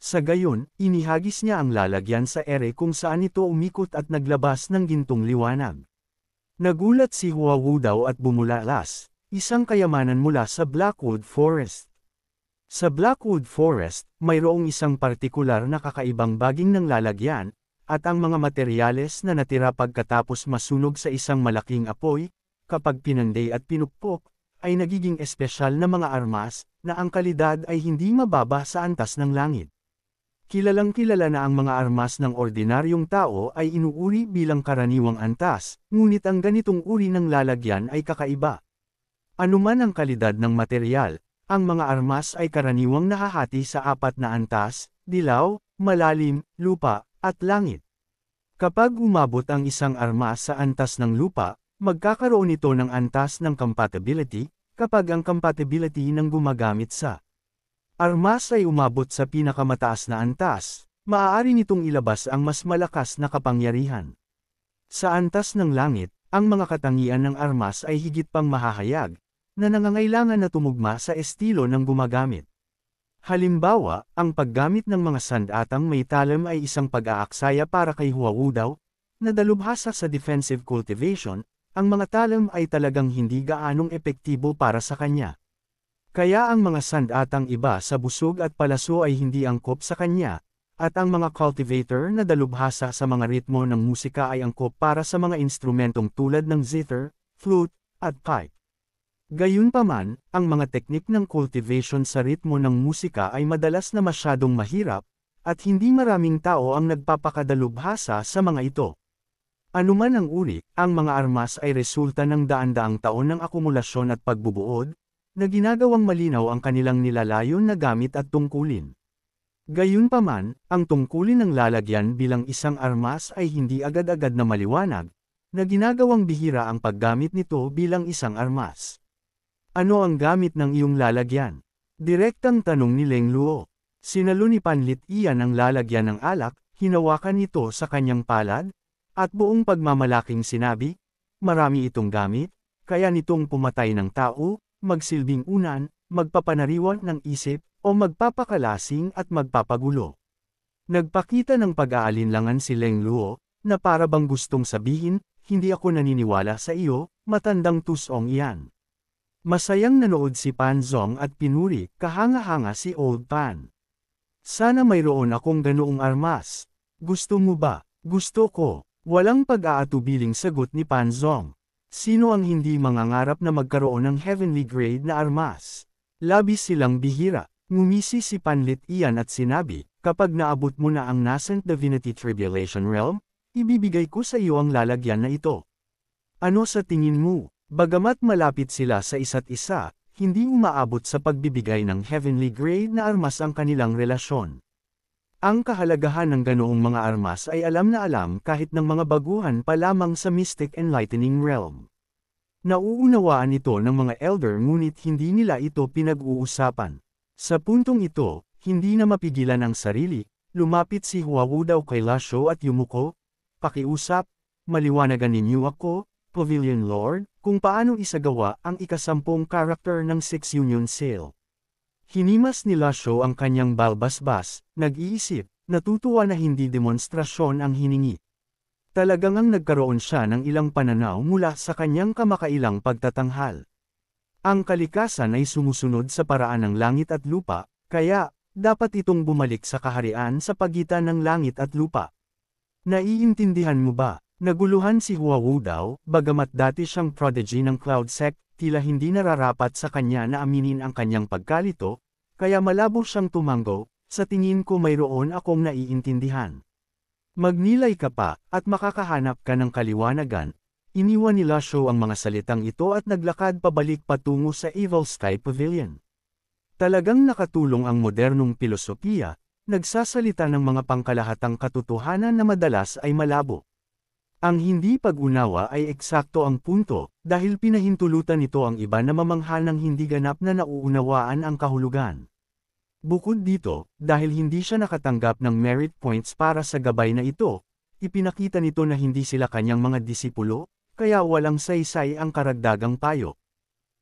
Sa gayon, inihagis niya ang lalagyan sa ere kung saan ito umikot at naglabas ng gintong liwanag. Nagulat si Huawudao at bumulalas, isang kayamanan mula sa Blackwood Forest. Sa Blackwood Forest, mayroong isang partikular na kakaibang baging ng lalagyan, at ang mga materyales na natira pagkatapos masunog sa isang malaking apoy, kapag pinanday at pinukpok, ay nagiging espesyal na mga armas, na ang kalidad ay hindi mababa sa antas ng langit. Kilalang-kilala na ang mga armas ng ordinaryong tao ay inuuri bilang karaniwang antas, ngunit ang ganitong uri ng lalagyan ay kakaiba. Anuman ang kalidad ng materyal, ang mga armas ay karaniwang nahahati sa 4 na antas, dilaw, malalim, lupa, at langit. Kapag umabot ang isang armas sa antas ng lupa, magkakaroon ito ng antas ng compatibility, kapag ang compatibility ng gumagamit sa armas ay umabot sa pinakamataas na antas, maaari nitong ilabas ang mas malakas na kapangyarihan. Sa antas ng langit, ang mga katangian ng armas ay higit pang mahahayag, na nangangailangan na tumugma sa estilo ng gumagamit. Halimbawa, ang paggamit ng mga sandatang may talim ay isang pag-aaksaya para kay Huawudao, na dalubhasa sa defensive cultivation, ang mga talim ay talagang hindi gaanong epektibo para sa kanya. Kaya ang mga sandatang iba sa busog at palaso ay hindi angkop sa kanya, at ang mga cultivator na dalubhasa sa mga ritmo ng musika ay angkop para sa mga instrumentong tulad ng zither, flute, at pipe. Gayunpaman, ang mga teknik ng cultivation sa ritmo ng musika ay madalas na masyadong mahirap, at hindi maraming tao ang nagpapakadalubhasa sa mga ito. Anuman ang uri, ang mga armas ay resulta ng daan-daang taon ng akumulasyon at pagbubuod, na ginagawang malinaw ang kanilang nilalayon na gamit at tungkulin. Gayunpaman, ang tungkulin ng lalagyan bilang isang armas ay hindi agad-agad na maliwanag, na ginagawang bihira ang paggamit nito bilang isang armas. Ano ang gamit ng iyong lalagyan? Direktang tanong ni Leng Luo. Sinalo ni Panlit iyan ang lalagyan ng alak, hinawakan ito sa kanyang palad, at buong pagmamalaking sinabi, marami itong gamit, kaya nitong pumatay ng tao, magsilbing unan, magpapanariwan ng isip, o magpapakalasing at magpapagulo. Nagpakita ng pag-aalinlangan si Leng Luo, na para bang gustong sabihin, hindi ako naniniwala sa iyo, matandang tusong iyan. Masayang nanood si Pan Zong at pinuri, kahanga-hanga si Old Pan. Sana mayroon akong ganoong armas. Gusto mo ba? Gusto ko. Walang pag-aatubiling sagot ni Pan Zong. Sino ang hindi mangangarap na magkaroon ng heavenly grade na armas? Labis silang bihira. Ngumisi si Panlit iyan at sinabi, kapag naabot mo na ang nascent divinity tribulation realm, ibibigay ko sa iyo ang lalagyan na ito. Ano sa tingin mo? Bagamat malapit sila sa isa't isa, hindi umaabot sa pagbibigay ng heavenly grade na armas ang kanilang relasyon. Ang kahalagahan ng ganoong mga armas ay alam na alam kahit ng mga baguhan pa lamang sa mystic enlightening realm. Nauunawaan ito ng mga elder ngunit hindi nila ito pinag-uusapan. Sa puntong ito, hindi na mapigilan ang sarili, lumapit si Huawudao kay Lasho at yumuko, pakiusap, maliwanagan ninyo ako, Pavilion Lord, kung paano isagawa ang ika-10 character ng 6 Union Sale. Hinimas ni Lasho ang kanyang balbasbas, nag-iisip, natutuwa na hindi demonstrasyon ang hiningi. Talagang ang nagkaroon siya ng ilang pananaw mula sa kanyang kamakailang pagtatanghal. Ang kalikasan ay sumusunod sa paraan ng langit at lupa, kaya, dapat itong bumalik sa kaharian sa pagitan ng langit at lupa. Naiintindihan mo ba? Naguluhan si Huawudao, bagamat dati siyang prodigy ng Cloud Sect, tila hindi nararapat sa kanya na aminin ang kanyang pagkalito, kaya malabo siyang tumango, sa tingin ko mayroon akong naiintindihan. Magnilay ka pa, at makakahanap ka ng kaliwanagan. Iniwan ni Lasho ang mga salitang ito at naglakad pabalik patungo sa Evil Sky Pavilion. Talagang nakatulong ang modernong pilosopiya, nagsasalita ng mga pangkalahatang katotohanan na madalas ay malabo. Ang hindi pag-unawa ay eksakto ang punto, dahil pinahintulutan nito ang iba na mamangha ng hindi ganap na nauunawaan ang kahulugan. Bukod dito, dahil hindi siya nakatanggap ng merit points para sa gabay na ito, ipinakita nito na hindi sila kanyang mga disipulo, kaya walang saysay ang karagdagang payo.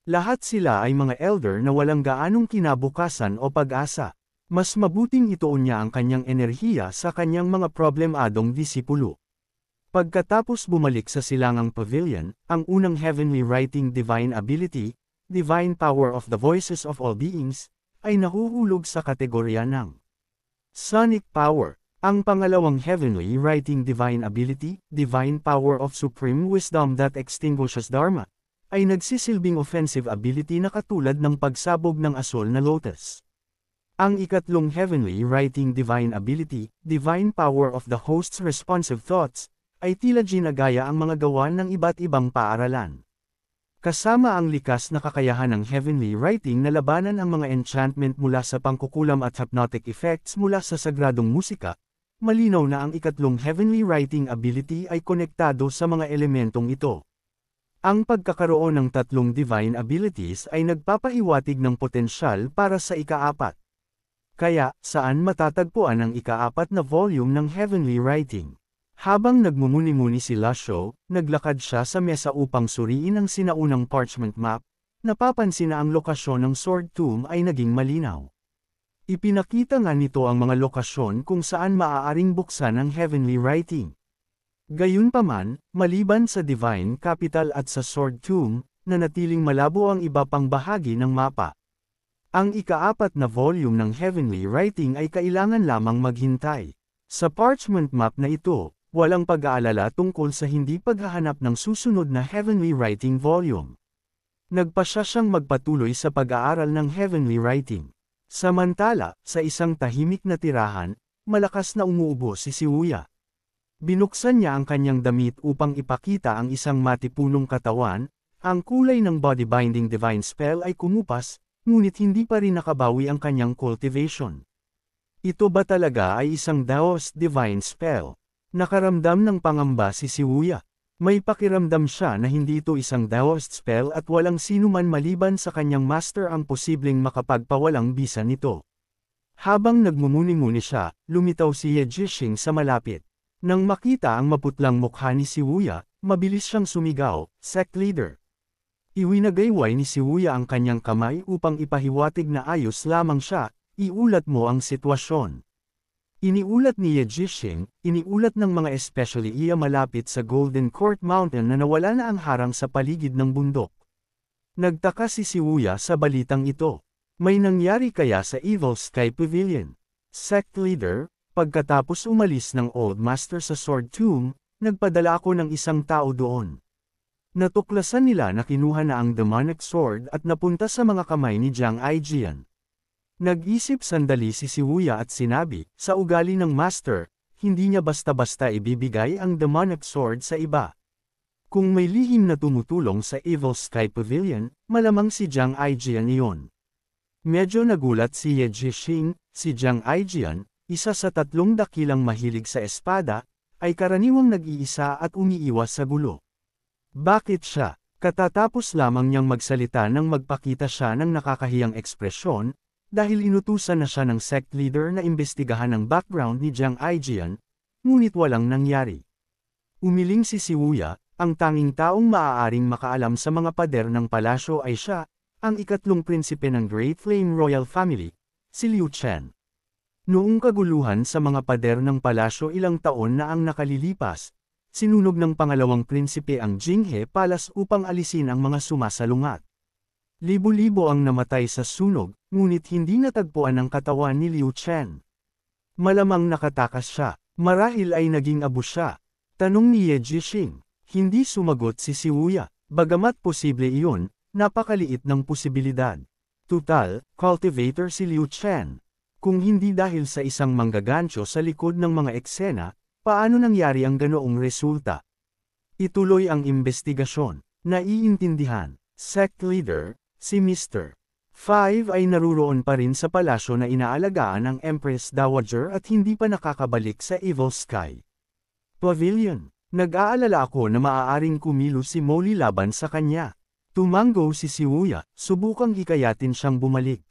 Lahat sila ay mga elder na walang gaanong kinabukasan o pag-asa. Mas mabuting ituon niya ang kanyang enerhiya sa kanyang mga problemadong disipulo. Pagkatapos bumalik sa silangang pavilion, ang unang heavenly writing divine ability, divine power of the voices of all beings, ay nahuhulog sa kategorya ng sonic power. Ang pangalawang heavenly writing divine ability, divine power of supreme wisdom that extinguishes dharma, ay nagsisilbing offensive ability na katulad ng pagsabog ng asol na lotus. Ang ikatlong heavenly writing divine ability, divine power of the host's responsive thoughts, ay tila ginagaya ang mga gawa ng iba't ibang paaralan. Kasama ang likas na kakayahan ng heavenly writing na labanan ang mga enchantment mula sa pangkukulam at hypnotic effects mula sa sagradong musika, malinaw na ang ikatlong heavenly writing ability ay konektado sa mga elementong ito. Ang pagkakaroon ng tatlong divine abilities ay nagpapahiwatig ng potensyal para sa ikaapat. Kaya, saan matatagpuan ang ikaapat na volume ng heavenly writing? Habang nagmumuni-muni si Lasho, naglakad siya sa mesa upang suriin ang sinaunang parchment map, napapansin na ang lokasyon ng Sword Tomb ay naging malinaw. Ipinakita nga nito ang mga lokasyon kung saan maaaring buksan ang heavenly writing. Gayunpaman, maliban sa Divine Capital at sa Sword Tomb, nanatiling malabo ang iba pang bahagi ng mapa. Ang ikaapat na volume ng heavenly writing ay kailangan lamang maghintay. Sa parchment map na ito, walang pag-aalala tungkol sa hindi paghahanap ng susunod na heavenly writing volume. Nagpasya siyang magpatuloy sa pag-aaral ng heavenly writing. Samantala, sa isang tahimik na tirahan, malakas na umuubo si Shibuya. Binuksan niya ang kanyang damit upang ipakita ang isang matipunong katawan, ang kulay ng body-binding divine spell ay kumupas, ngunit hindi pa rin nakabawi ang kanyang cultivation. Ito ba talaga ay isang Daoist divine spell? Nakaramdam ng pangamba si Shibuya. May pakiramdam siya na hindi ito isang Daoist spell at walang sinuman maliban sa kanyang master ang posibleng makapagpawalang bisa nito. Habang nagmumuni-muni siya, lumitaw si Ye Jixing sa malapit. Nang makita ang maputlang mukha ni Shibuya, mabilis siyang sumigaw, "Sect leader!" Iwinagayway ni Shibuya ang kanyang kamay upang ipahiwatig na ayos lamang siya, iulat mo ang sitwasyon. Iniulat ni Ye Jixing, iniulat ng mga especially iya malapit sa Golden Court Mountain na nawala na ang harang sa paligid ng bundok. Nagtaka si Shibuya sa balitang ito. May nangyari kaya sa Evil Sky Pavilion? Sect leader, pagkatapos umalis ng Old Master sa Sword Tomb, nagpadala ako ng isang tao doon. Natuklasan nila na kinuha na ang demonic sword at napunta sa mga kamay ni Jiang Aijian. Nag-isip sandali si Shibuya at sinabi, sa ugali ng master, hindi niya basta-basta ibibigay ang demonic sword sa iba. Kung may lihim na tumutulong sa Evil Sky Pavilion, malamang si Jiang Aijian iyon. Medyo nagulat si Ye Jixing, si Jiang Aijian, isa sa tatlong dakilang mahilig sa espada, ay karaniwang nag-iisa at umiiwas sa gulo. Bakit siya? Katatapos lamang niyang magsalita nang magpakita siya ng nakakahiyang ekspresyon, dahil inutusan na siya ng sect leader na imbestigahan ang background ni Jiang Aijian, ngunit walang nangyari. Umiling si Shibuya, ang tanging taong maaaring makaalam sa mga pader ng palasyo ay siya, ang ikatlong prinsipe ng Great Flame Royal Family, si Liu Chen. Noong kaguluhan sa mga pader ng palasyo ilang taon na ang nakalilipas, sinunog ng pangalawang prinsipe ang Jinghe Palace upang alisin ang mga sumasalungat. Libo-libo ang namatay sa sunog, ngunit hindi natagpuan ang katawan ni Liu Chen. Malamang nakatakas siya, marahil ay naging abo siya. Tanong ni Ye Jixing, hindi sumagot si Shibuya, bagamat posible iyon, napakaliit ng posibilidad. Tutal, cultivator si Liu Chen. Kung hindi dahil sa isang manggagancho sa likod ng mga eksena, paano nangyari ang ganoong resulta? Ituloy ang investigasyon. Naiintindihan. Sect leader, si Mr. 5 ay naruroon pa rin sa palasyo na inaalagaan ng Empress Dowager at hindi pa nakakabalik sa Evil Sky Pavilion. Nag-aalala ako na maaaring kumilos si Molly laban sa kanya. Tumango si Shibuya, subukang hikayatin siyang bumalik.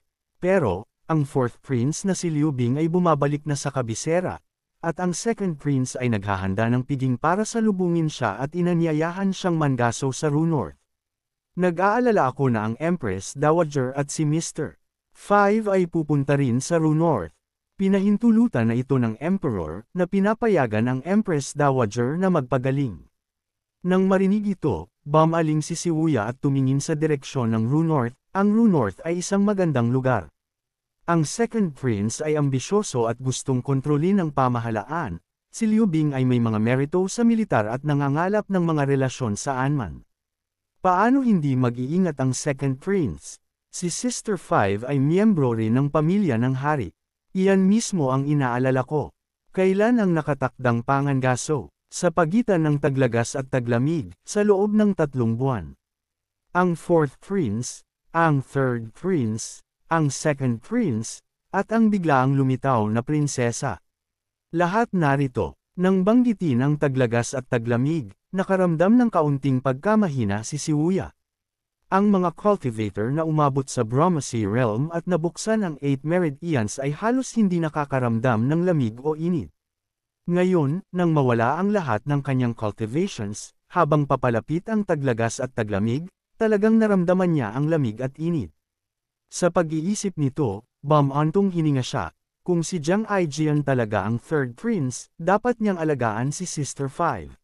Pero, ang fourth prince na si Liu Bing ay bumabalik na sa kabisera, at ang second prince ay naghahanda ng piging para salubungin siya at inanyayahan siyang mangaso sa Rue North. Nag-aalala ako na ang Empress Dowager at si Mr. 5 ay pupunta rin sa Rue North. Pinahintulutan na ito ng Emperor na pinapayagan ang Empress Dowager na magpagaling. Nang marinig ito, bumaling si Shibuya at tumingin sa direksyon ng Rue North. Ang Rue North ay isang magandang lugar. Ang Second Prince ay ambisyoso at gustong kontrolin ang pamahalaan. Si Liu Bing ay may mga merito sa militar at nangangalap ng mga relasyon saan man. Paano hindi mag-iingat ang Second Prince? Si Sister Five ay miyembro rin ng pamilya ng hari. Iyan mismo ang inaalala ko. Kailan ang nakatakdang pangangaso? Sa pagitan ng taglagas at taglamig, sa loob ng 3 buwan. Ang Fourth Prince, ang Third Prince, ang Second Prince, at ang biglaang lumitaw na prinsesa. Lahat narito, nang banggitin ang taglagas at taglamig, nakaramdam ng kaunting pagkamahina si Shibuya. Ang mga cultivator na umabot sa Brahmasi realm at nabuksan ang 8 meridians ay halos hindi nakakaramdam ng lamig o init. Ngayon, nang mawala ang lahat ng kanyang cultivations, habang papalapit ang taglagas at taglamig, talagang naramdaman niya ang lamig at init. Sa pag-iisip nito, bumantong hininga siya. Kung si Jiang Aijian talaga ang Third Prince, dapat niyang alagaan si Sister Five.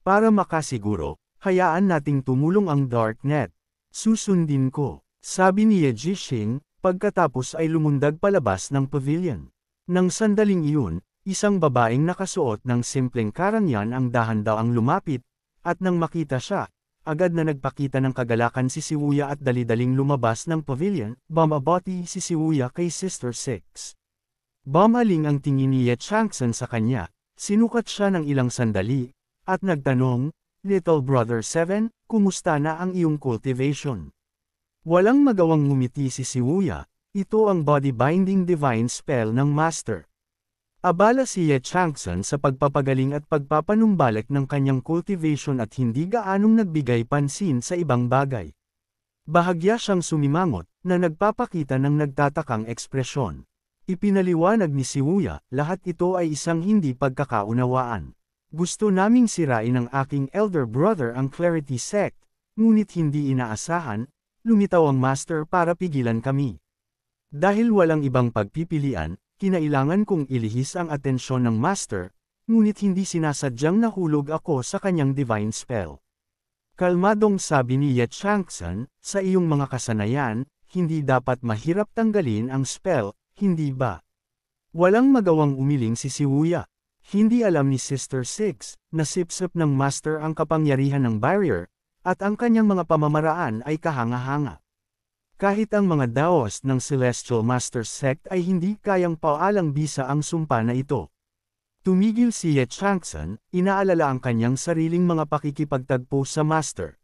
Para makasiguro, hayaan nating tumulong ang Darknet. Susundin ko, sabi ni Ye Jixing, pagkatapos ay lumundag palabas ng pavilion. Nang sandaling iyon, isang babaeng nakasuot ng simpleng karangyan ang dahan-daw ang lumapit, at nang makita siya, agad na nagpakita ng kagalakan si Shibuya at dali-daling lumabas ng pavilion, bumabati si Shibuya kay Sister Six. Bumaling ang tingin ni Ye Changsan sa kanya, sinukat siya ng ilang sandali, at nagtanong, Little Brother 7, kumusta na ang iyong cultivation? Walang magawang ngumiti si Shibuya, ito ang body binding divine spell ng Master. Abala si Ye Changsan sa pagpapagaling at pagpapanumbalik ng kanyang cultivation at hindi gaanong nagbigay pansin sa ibang bagay. Bahagya siyang sumimangot, na nagpapakita ng nagtatakang ekspresyon. Ipinaliwanag ni Shibuya, lahat ito ay isang hindi pagkakaunawaan. Gusto naming sirain ang aking elder brother ang Clarity Sect, ngunit hindi inaasahan, lumitaw ang Master para pigilan kami. Dahil walang ibang pagpipilian, kinailangan kong ilihis ang atensyon ng Master, ngunit hindi sinasadyang nahulog ako sa kanyang divine spell. Kalmadong sabi ni Ye Changsan, sa iyong mga kasanayan, hindi dapat mahirap tanggalin ang spell, hindi ba? Walang magawang umiling si Shibuya. Hindi alam ni Sister Six, na sipsip ng Master ang kapangyarihan ng barrier, at ang kanyang mga pamamaraan ay kahanga-hanga. Kahit ang mga Daos ng Celestial Master Sect ay hindi kayang paalang bisa ang sumpa na ito. Tumigil si Ye Changsan, inaalala ang kanyang sariling mga pakikipagtagpo sa Master.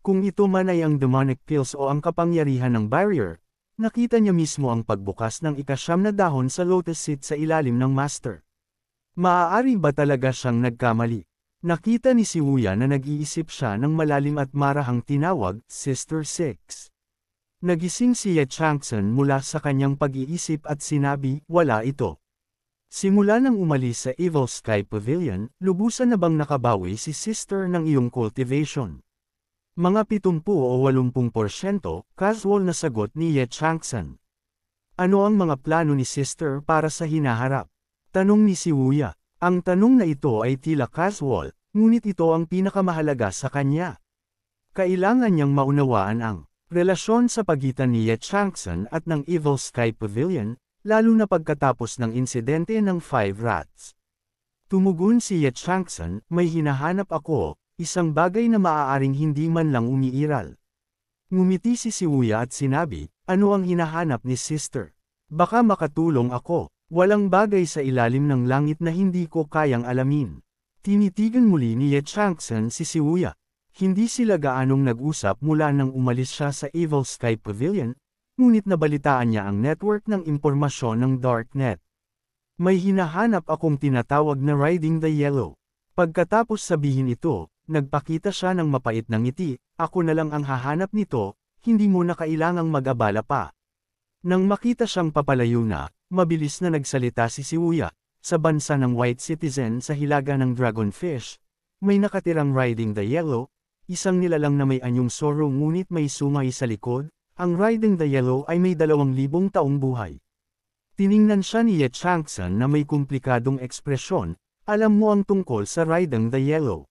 Kung ito man ay ang demonic pills o ang kapangyarihan ng barrier, nakita niya mismo ang pagbukas ng ika-9 na dahon sa lotus seed sa ilalim ng Master. Maaari ba talaga siyang nagkamali? Nakita ni Shibuya na nag-iisip siya ng malalim at marahang tinawag, Sister Six. Nagising si Ye Changsan mula sa kanyang pag-iisip at sinabi, wala ito. Simula nang umalis sa Evil Sky Pavilion, lubusan na bang nakabawi si Sister ng iyong cultivation? Mga 70 o 80%, casual na sagot ni Ye Changsan. Ano ang mga plano ni Sister para sa hinaharap? Tanong ni Shibuya. Ang tanong na ito ay tila casual, ngunit ito ang pinakamahalaga sa kanya. Kailangan niyang maunawaan ang relasyon sa pagitan ni Ye Changsan at ng Evil Sky Pavilion, lalo na pagkatapos ng insidente ng 5 rats. Tumugon si Ye Changsan, may hinahanap ako, isang bagay na maaaring hindi man lang umiiral. Ngumiti si Shibuya at sinabi, ano ang hinahanap ni Sister? Baka makatulong ako, walang bagay sa ilalim ng langit na hindi ko kayang alamin. Tinitigan muli ni Ye Changsan si Shibuya. Hindi sila gaanong nag-usap mula nang umalis siya sa Evil Sky Pavilion, ngunit nabalitaan niya ang network ng impormasyon ng Darknet. May hinahanap akong tinatawag na Riding the Yellow. Pagkatapos sabihin ito, nagpakita siya ng mapait na ngiti, ako na lang ang hahanap nito, hindi mo na kailangang mag-abala pa. Nang makita siyang papalayo na, mabilis na nagsalita si Shibuya, sa bansa ng White Citizen sa hilaga ng Dragonfish, may nakatirang Riding the Yellow, isang nilalang na may anyong soro ngunit may sungay sa likod, ang Riding the Yellow ay may 2,000 taong buhay. Tiningnan siya ni Ye Changsan na may komplikadong ekspresyon, alam mo ang tungkol sa Riding the Yellow.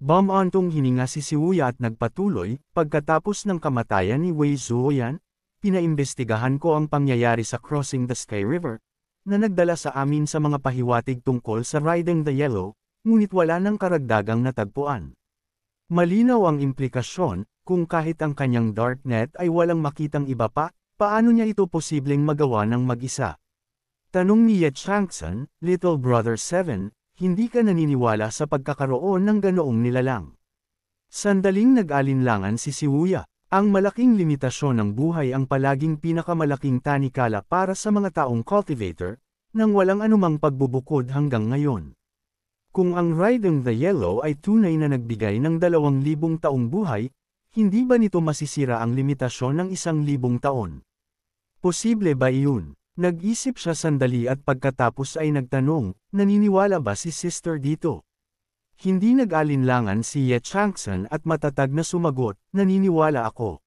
Bumantong hininga si Siwuya at nagpatuloy, pagkatapos ng kamatayan ni Wei Zuoyan, pinaimbestigahan ko ang pangyayari sa Crossing the Sky River, na nagdala sa amin sa mga pahiwatig tungkol sa Riding the Yellow, ngunit wala ng karagdagang natagpuan. Malinaw ang implikasyon, kung kahit ang kanyang darknet ay walang makitang iba pa, paano niya ito posibleng magawa ng mag-isa? Tanong ni Ye Changsan, Little Brother 7, hindi ka naniniwala sa pagkakaroon ng ganoong nilalang. Sandaling nag-alinlangan si Siwuya, ang malaking limitasyon ng buhay ang palaging pinakamalaking tanikala para sa mga taong cultivator, nang walang anumang pagbubukod hanggang ngayon. Kung ang Riding the Yellow ay tunay na nagbigay ng 2,000 taong buhay, hindi ba nito masisira ang limitasyon ng 1,000 taon? Posible ba iyon? Nag-isip siya sandali at pagkatapos ay nagtanong, naniniwala ba si Sister dito? Hindi nag-alinlangan si Ye Changsan at matatag na sumagot, naniniwala ako.